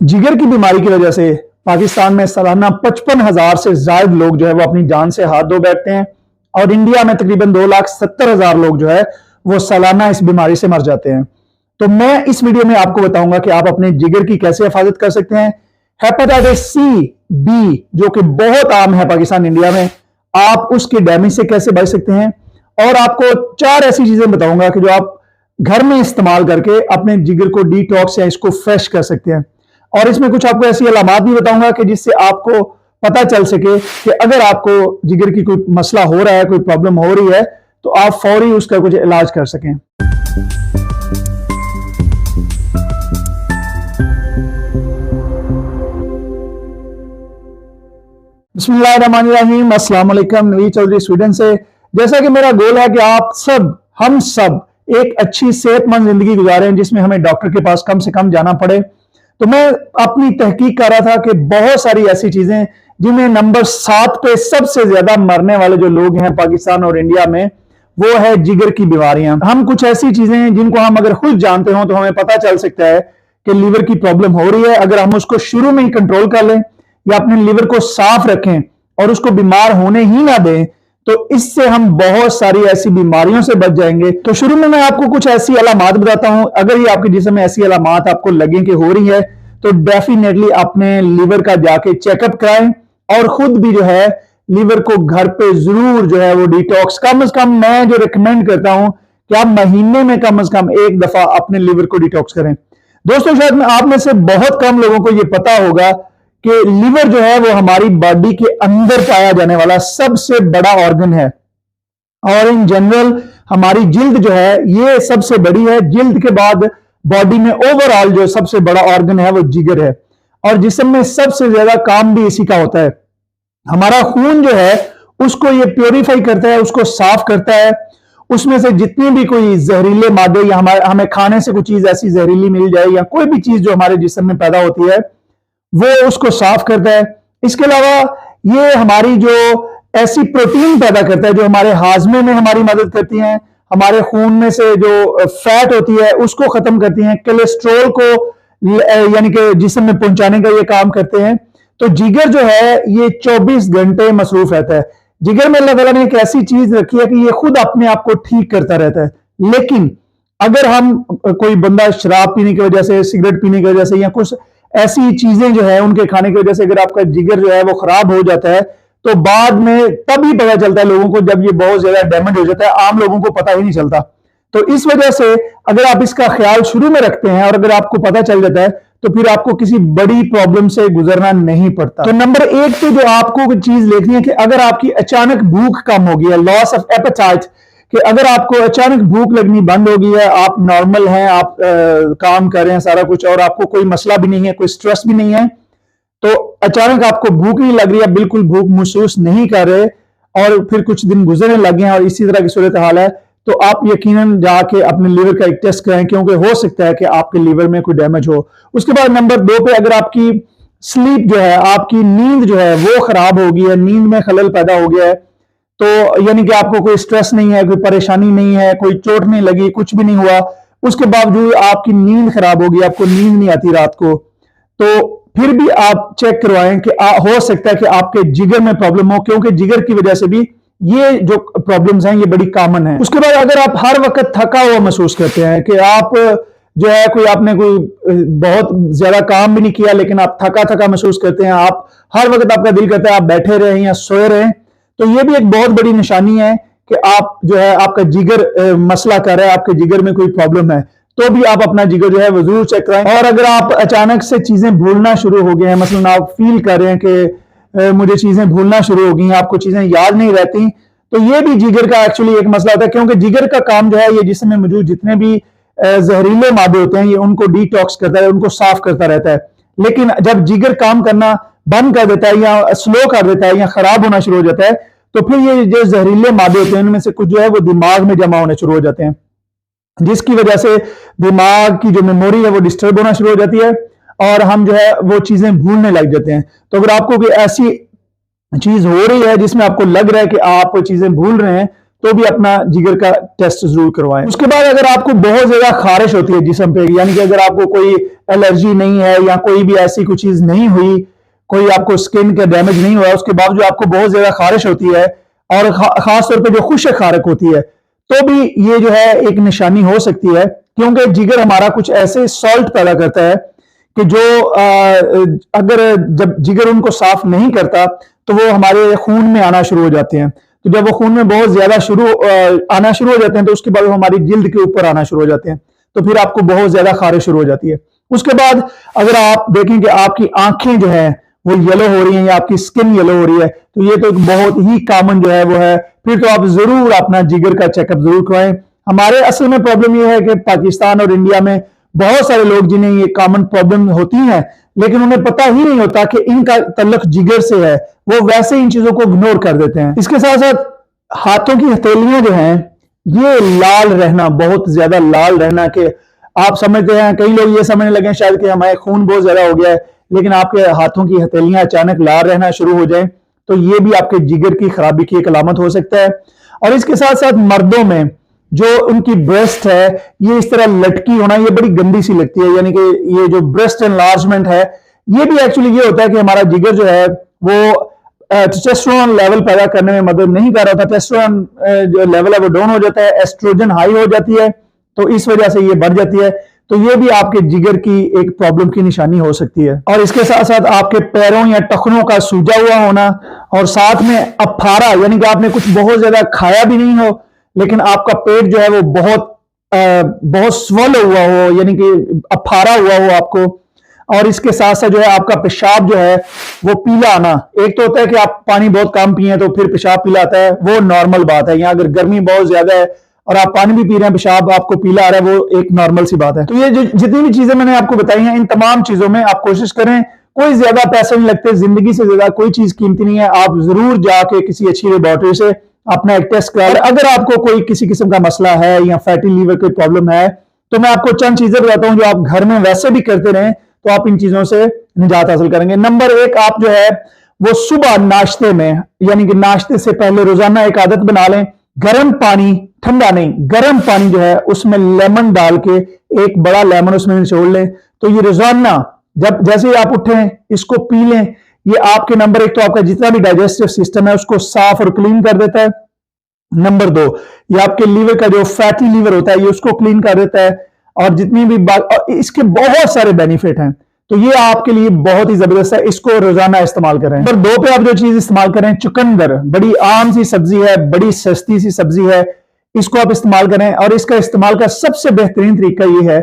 जिगर की बीमारी की वजह से पाकिस्तान में सालाना 55,000 से ज्यादा लोग जो है वो अपनी जान से हाथ धो बैठते हैं और इंडिया में तकरीबन 2,70,000 लोग जो है वो सालाना इस बीमारी से मर जाते हैं। तो मैं इस वीडियो में आपको बताऊंगा कि आप अपने जिगर की कैसे हिफाजत कर सकते हैं। हेपेटाइटिस सी बी जो कि बहुत आम है पाकिस्तान इंडिया में, आप उसके डैमेज से कैसे बच सकते हैं और आपको 4 ऐसी चीजें बताऊंगा कि जो आप घर में इस्तेमाल करके अपने जिगर को डिटॉक्स या इसको फ्रेश कर सकते हैं। और इसमें कुछ आपको ऐसी अलामात भी बताऊंगा कि जिससे आपको पता चल सके कि अगर आपको जिगर की कोई मसला हो रहा है, कोई प्रॉब्लम हो रही है, तो आप फौरी उसका कुछ इलाज कर सकें। बिस्मिल्लाहिर्रहमानिर्रहीम, अस्सलाम वालेकुम। नवीद चौधरी स्वीडन से। जैसा कि मेरा गोल है कि आप सब, हम सब एक अच्छी सेहतमंद जिंदगी गुजारें जिसमें हमें डॉक्टर के पास कम से कम जाना पड़े, तो मैं अपनी तहकीक कर रहा था कि बहुत सारी ऐसी चीजें जिनमें नंबर 7 पे सबसे ज्यादा मरने वाले जो लोग हैं पाकिस्तान और इंडिया में, वो है जिगर की बीमारियां। हम कुछ ऐसी चीजें हैं जिनको हम अगर खुद जानते हो तो हमें पता चल सकता है कि लीवर की प्रॉब्लम हो रही है। अगर हम उसको शुरू में ही कंट्रोल कर लें या अपने लीवर को साफ रखें और उसको बीमार होने ही ना दें, तो इससे हम बहुत सारी ऐसी बीमारियों से बच जाएंगे। तो शुरू में मैं आपको कुछ ऐसी अलामात बताता हूं। अगर ये आपके जिस्म में ऐसी अलामात आपको लगे कि हो रही है, तो डेफिनेटली अपने लीवर का जाके चेकअप कराएं और खुद भी जो है लीवर को घर पे जरूर जो है वो डिटॉक्स, कम से कम मैं जो रिकमेंड करता हूं कि आप महीने में कम से कम एक दफा अपने लीवर को डिटॉक्स करें। दोस्तों, शायद आप में से बहुत कम लोगों को यह पता होगा कि लीवर जो है वो हमारी बॉडी के अंदर पाया जाने वाला सबसे बड़ा ऑर्गन है और इन जनरल हमारी जिल्द जो है ये सबसे बड़ी है। जिल्द के बाद बॉडी में ओवरऑल जो सबसे बड़ा ऑर्गन है वो जिगर है और जिस्म में सबसे ज्यादा काम भी इसी का होता है। हमारा खून जो है उसको ये प्योरीफाई करता है, उसको साफ करता है। उसमें से जितनी भी कोई जहरीले मादे या हमें खाने से कोई चीज ऐसी जहरीली मिल जाए या कोई भी चीज जो हमारे जिस्म में पैदा होती है वो उसको साफ करता है। इसके अलावा ये हमारी जो ऐसी प्रोटीन पैदा करता है जो हमारे हाजमे में हमारी मदद करती हैं, हमारे खून में से जो फैट होती है उसको खत्म करती हैं, कोलेस्ट्रॉल को यानी कि जिस्म में पहुंचाने का ये काम करते हैं। तो जिगर जो है ये 24 घंटे मसरूफ रहता है। जिगर में अल्लाह ताला ने एक ऐसी चीज रखी है कि ये खुद अपने आप को ठीक करता रहता है। लेकिन अगर हम, कोई बंदा शराब पीने की वजह से, सिगरेट पीने की वजह से या कुछ ऐसी चीजें जो है उनके खाने की वजह से अगर आपका जिगर जो है वो खराब हो जाता है, तो बाद में तभी पता चलता है लोगों को, जब ये बहुत ज्यादा डैमेज हो जाता है। आम लोगों को पता ही नहीं चलता। तो इस वजह से अगर आप इसका ख्याल शुरू में रखते हैं और अगर आपको पता चल जाता है, तो फिर आपको किसी बड़ी प्रॉब्लम से गुजरना नहीं पड़ता। तो नंबर 1 पे जो आपको चीज देखनी है कि अगर आपकी अचानक भूख कम हो गई है, लॉस ऑफ एपेटाइट, कि अगर आपको अचानक भूख लगनी बंद हो गई है, आप नॉर्मल हैं, आप काम कर रहे हैं सारा कुछ और आपको कोई मसला भी नहीं है, कोई स्ट्रेस भी नहीं है, तो अचानक आपको भूख नहीं लग रही है, बिल्कुल भूख महसूस नहीं कर रहे और फिर कुछ दिन गुजरने लगे हैं और इसी तरह की सूरत हाल है, तो आप यकीनन जाके अपने लीवर का एक टेस्ट कराएं, क्योंकि हो सकता है कि आपके लीवर में कोई डैमेज हो। उसके बाद नंबर 2 पे अगर आपकी स्लीप जो है, आपकी नींद जो है वो खराब हो गई है, नींद में खलल पैदा हो गया है, तो यानी कि आपको कोई स्ट्रेस नहीं है, कोई परेशानी नहीं है, कोई चोट नहीं लगी, कुछ भी नहीं हुआ, उसके बावजूद आपकी नींद खराब होगी, आपको नींद नहीं आती रात को, तो फिर भी आप चेक करवाएं कि हो सकता है कि आपके जिगर में प्रॉब्लम हो, क्योंकि जिगर की वजह से भी ये जो प्रॉब्लम्स हैं ये बड़ी कॉमन है। उसके बाद अगर आप हर वक्त थका हुआ महसूस करते हैं कि आप जो है आपने कोई बहुत ज्यादा काम भी नहीं किया लेकिन आप थका थका महसूस करते हैं, आप हर वक्त आपका दिल करता है आप बैठे रहें या सोए रहें, तो ये भी एक बहुत बड़ी निशानी है कि आप जो है आपका जिगर मसला कर रहा है, आपके जिगर में कोई प्रॉब्लम है, तो भी आप अपना जिगर जो है वो जरूर चेक कराएं। और अगर आप अचानक से चीजें भूलना शुरू हो गए हैं, मतलब आप फील कर रहे हैं कि मुझे चीजें भूलना शुरू हो गई हैं, आपको चीजें याद नहीं रहती, तो ये भी जिगर का एक्चुअली एक मसला होता है, क्योंकि जिगर का काम जो है ये जिस्म में मौजूद जितने भी जहरीले मादे होते हैं ये उनको डिटॉक्स करता है, उनको साफ करता रहता है। लेकिन जब जिगर काम करना बंद कर देता है या स्लो कर देता है या खराब होना शुरू हो जाता है, तो फिर ये जो जहरीले मादे होते हैं उनमें से कुछ जो है वो दिमाग में जमा होने शुरू हो जाते हैं, जिसकी वजह से दिमाग की जो मेमोरी है वो डिस्टर्ब होना शुरू हो जाती है और हम जो है वो चीजें भूलने लग जाते हैं। तो अगर आपको कोई ऐसी चीज हो रही है जिसमें आपको लग रहा है कि आप चीजें भूल रहे हैं, तो भी अपना जिगर का टेस्ट जरूर करवाएं। उसके बाद अगर आपको बहुत ज्यादा खारिश होती है जिस्म पे, यानी कि अगर आपको कोई एलर्जी नहीं है या कोई भी ऐसी कोई चीज नहीं हुई, कोई आपको स्किन का डैमेज नहीं हुआ, उसके बावजूद आपको बहुत ज्यादा खारिश होती है और खास तौर पे जो खुश्क खारक होती है, तो भी ये जो है एक निशानी हो सकती है, क्योंकि जिगर हमारा कुछ ऐसे सॉल्ट पैदा करता है कि जो अगर जब जिगर उनको साफ नहीं करता तो वो हमारे खून में आना शुरू हो जाते हैं। तो जब वो खून में बहुत ज्यादा आना शुरू हो जाते हैं तो उसके बाद वो हमारी जिल्द के ऊपर आना शुरू हो जाते हैं, तो फिर आपको बहुत ज्यादा खारिश शुरू हो जाती है। उसके बाद अगर आप देखें कि आपकी आंखें जो है वो येलो हो रही हैं या आपकी स्किन येलो हो रही है, तो ये तो एक बहुत ही कॉमन जो है वो है, फिर तो आप जरूर अपना जिगर का चेकअप जरूर करवाएं। हमारे असल में प्रॉब्लम ये है कि पाकिस्तान और इंडिया में बहुत सारे लोग जिन्हें ये कॉमन प्रॉब्लम होती है, लेकिन उन्हें पता ही नहीं होता कि इनका तल्लुक जिगर से है, वो वैसे इन चीजों को इग्नोर कर देते हैं। इसके साथ साथ हाथों की हथेलियां जो हैं ये लाल रहना, बहुत ज्यादा लाल रहना, कि आप समझते हैं, कई लोग ये समझने लगे शायद कि हमारे खून बहुत ज्यादा हो गया है, लेकिन आपके हाथों की हथेलियां अचानक लाल रहना शुरू हो जाए तो ये भी आपके जिगर की खराबी की एक अलामत हो सकता है। और इसके साथ साथ मर्दों में जो उनकी ब्रेस्ट है ये इस तरह लटकी होना, ये बड़ी गंदी सी लगती है, यानी कि ये जो ब्रेस्ट एनलार्जमेंट है ये भी एक्चुअली ये होता है कि हमारा जिगर जो है वो टेस्टोस्टेरोन लेवल पैदा करने में मदद नहीं कर रहा था, टेस्टोस्टेरोन जो लेवल है वो डाउन हो जाता है, एस्ट्रोजन हाई हो जाती है, तो इस वजह से ये बढ़ जाती है, तो ये भी आपके जिगर की एक प्रॉब्लम की निशानी हो सकती है। और इसके साथ साथ आपके पैरों या टखनों का सूजा हुआ होना, और साथ में अफारा, यानी कि आपने कुछ बहुत ज्यादा खाया भी नहीं हो लेकिन आपका पेट जो है वो बहुत स्वल हुआ हो, यानी कि अफारा हुआ हो आपको। और इसके साथ साथ जो है आपका पेशाब जो है वो पीला आना, एक तो होता है कि आप पानी बहुत कम पिए तो फिर पेशाब पीला आता है, वो नॉर्मल बात है, या अगर गर्मी बहुत ज्यादा है और आप पानी भी पी रहे हैं पेशाब आपको पीला आ रहा है, वो एक नॉर्मल सी बात है। तो ये जितनी भी चीजें मैंने आपको बताई हैं, इन तमाम चीजों में आप कोशिश करें, कोई ज्यादा पैसे नहीं लगते, जिंदगी से ज्यादा कोई चीज कीमती नहीं है, आप जरूर जाके किसी अच्छी लेबोरेटरी से अपना एक टेस्ट करा। अगर आपको कोई किसी किस्म का मसला है या फैटी लीवर कोई प्रॉब्लम है तो मैं आपको चंद चीजें बताता हूं जो आप घर में वैसे भी करते रहें तो आप इन चीजों से निजात हासिल करेंगे। नंबर एक, आप जो है वो सुबह नाश्ते में, यानी कि नाश्ते से पहले रोजाना एक आदत बना लें, गर्म पानी, ठंडा नहीं, गर्म पानी जो है उसमें लेमन डाल के, एक बड़ा लेमन उसमें निचोड़ लें, तो ये रोजाना जब जैसे ही आप उठें इसको पी लें। ये आपके नंबर एक तो आपका जितना भी डाइजेस्टिव सिस्टम है उसको साफ और क्लीन कर देता है। नंबर दो, ये आपके लीवर का जो फैटी लीवर होता है ये उसको क्लीन कर देता है, और जितनी भी बात, और इसके बहुत सारे बेनिफिट हैं, तो ये आपके लिए बहुत ही जबरदस्त है, इसको रोजाना इस्तेमाल करें। नंबर दो पे आप जो चीज इस्तेमाल करें, चुकंदर, बड़ी आम सी सब्जी है, बड़ी सस्ती सी सब्जी है, इसको आप इस्तेमाल करें। और इसका इस्तेमाल का सबसे बेहतरीन तरीका ये है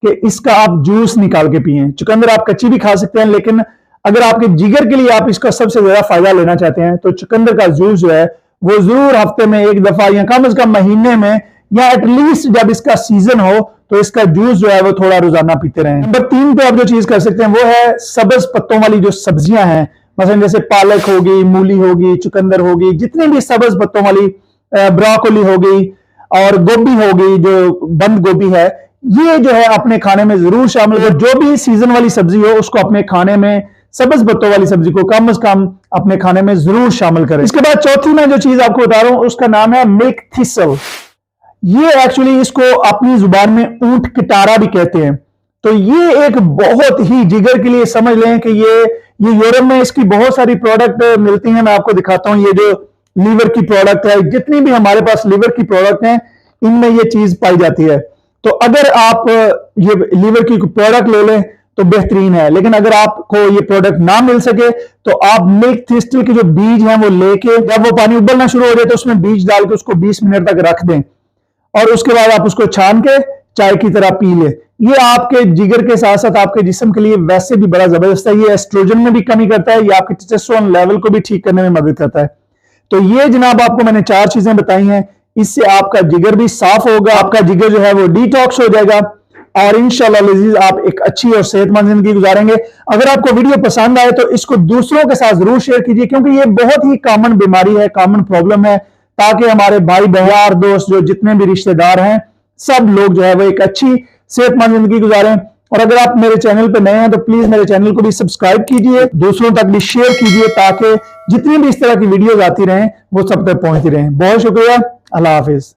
कि इसका आप जूस निकाल के पिए। चुकंदर आप कच्ची भी खा सकते हैं, लेकिन अगर आपके जिगर के लिए आप इसका सबसे ज्यादा फायदा लेना चाहते हैं तो चुकंदर का जूस जो है वो जरूर हफ्ते में एक दफा या कम से कम महीने में, या एटलीस्ट जब इसका सीजन हो तो इसका जूस जो है वो थोड़ा रोजाना पीते रहें। नंबर तीन पे आप जो चीज कर सकते हैं वो है सब्ज पत्तों वाली जो सब्जियां हैं, मसलन जैसे पालक होगी, मूली होगी, चुकंदर होगी, जितनी भी सब्ज पत्तों वाली, ब्रोकोली होगी और गोभी होगी, जो बंद गोभी है, ये जो है अपने खाने में जरूर शामिल करें। जो भी सीजन वाली सब्जी हो उसको अपने खाने में, सब्ज पत्तों वाली सब्जी को कम से कम अपने खाने में जरूर शामिल करें। इसके बाद चौथी मैं जो चीज आपको बता रहा हूं उसका नाम है मिल्क थिसल। ये एक्चुअली इसको अपनी जुबान में ऊंट किटारा भी कहते हैं। तो ये एक बहुत ही जिगर के लिए, समझ लें कि ये यूरोप में इसकी बहुत सारी प्रोडक्ट मिलती हैं, मैं आपको दिखाता हूं। ये जो लीवर की प्रोडक्ट है, जितनी भी हमारे पास लीवर की प्रोडक्ट हैं इनमें ये चीज पाई जाती है। तो अगर आप ये लीवर की प्रोडक्ट ले लें तो बेहतरीन है, लेकिन अगर आपको ये प्रोडक्ट ना मिल सके तो आप मिल्क थिस्टल के जो बीज हैं वो लेके, जब वो पानी उबलना शुरू हो जाए तो उसमें बीज डाल के उसको 20 मिनट तक रख दें, और उसके बाद आप उसको छान के चाय की तरह पी ले। ये आपके जिगर के साथ साथ आपके जिस्म के लिए वैसे भी बड़ा जबरदस्त है। ये एस्ट्रोजन में भी कमी करता है, ये आपके टेस्टोस्टेरोन लेवल को भी ठीक करने में मदद करता है। तो ये जनाब आपको मैंने 4 चीजें बताई हैं, इससे आपका जिगर भी साफ होगा, आपका जिगर जो है वो डिटॉक्स हो जाएगा, और इंशाल्लाह लजीज आप एक अच्छी और सेहतमंद जिंदगी गुजारेंगे। अगर आपको वीडियो पसंद आए तो इसको दूसरों के साथ जरूर शेयर कीजिए, क्योंकि ये बहुत ही कॉमन बीमारी है, कॉमन प्रॉब्लम है, ताकि हमारे भाई बहन दोस्त जो जितने भी रिश्तेदार हैं सब लोग जो है वो एक अच्छी सेहतमंद जिंदगी गुजारें। और अगर आप मेरे चैनल पर नए हैं तो प्लीज मेरे चैनल को भी सब्सक्राइब कीजिए, दूसरों तक भी शेयर कीजिए, ताकि जितनी भी इस तरह की वीडियोस आती रहें वो सब तक पहुंचती रहें। बहुत शुक्रिया, अल्लाह हाफिज।